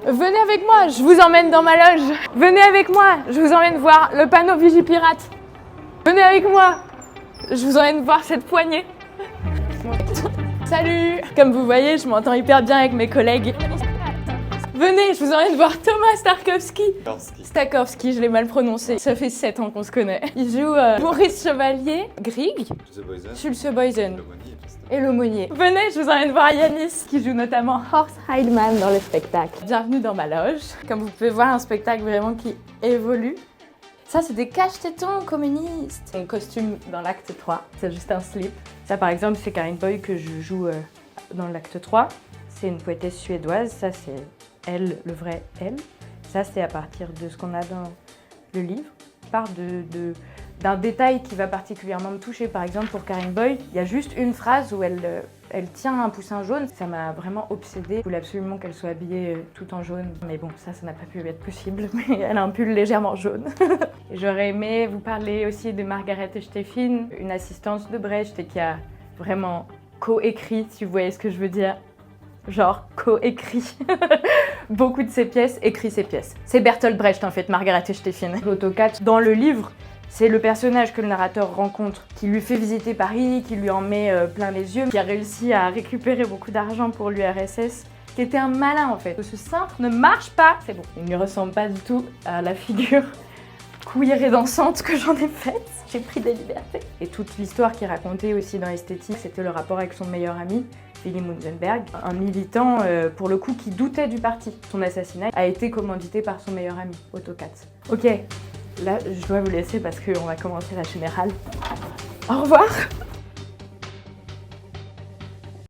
Venez avec moi, je vous emmène dans ma loge. Venez avec moi, je vous emmène voir le panneau Vigipirate. Venez avec moi, je vous emmène voir cette poignée. Salut! Comme vous voyez, je m'entends hyper bien avec mes collègues. Venez, je vous emmène voir Thomas Starkowski. Stakowski, je l'ai mal prononcé. Ça fait 7 ans qu'on se connaît. Il joue Maurice Chevalier, Grieg, Schulze-Boysen et l'aumônier. Venez, je vous emmène voir Yanis, qui joue notamment Horst Heidmann dans le spectacle. Bienvenue dans ma loge. Comme vous pouvez voir, un spectacle vraiment qui évolue. Ça, c'est des cache-tétons communistes. Mon costume dans l'acte 3, c'est juste un slip. Ça, par exemple, c'est Karin Boye que je joue dans l'acte 3. C'est une poétesse suédoise. Ça, c'est elle, le vrai elle. Ça, c'est à partir de ce qu'on a dans le livre. Je pars d'un détail qui va particulièrement me toucher. Par exemple, pour Karin Boye, il y a juste une phrase où elle tient un poussin jaune. Ça m'a vraiment obsédée. Je voulais absolument qu'elle soit habillée tout en jaune. Mais bon, ça n'a pas pu être possible. Mais elle a un pull légèrement jaune. J'aurais aimé vous parler aussi de Margaret Steffin, une assistante de Brecht et qui a vraiment coécrit, si vous voyez ce que je veux dire. Genre coécrit beaucoup de ses pièces, écrit ses pièces. C'est Bertolt Brecht en fait, Margaret Steffin. L'autocat, dans le livre, c'est le personnage que le narrateur rencontre, qui lui fait visiter Paris, qui lui en met plein les yeux, qui a réussi à récupérer beaucoup d'argent pour l'URSS, qui était un malin en fait. Ce cintre ne marche pas, c'est bon. Il ne lui ressemble pas du tout à la figure queer et dansante que j'en ai faite. J'ai pris des libertés. Et toute l'histoire qui racontait aussi dans Esthétique, c'était le rapport avec son meilleur ami, Willy Munzenberg, un militant pour le coup qui doutait du parti. Son assassinat a été commandité par son meilleur ami, Otto Katz. Ok, là je dois vous laisser parce qu'on va commencer la générale. Au revoir!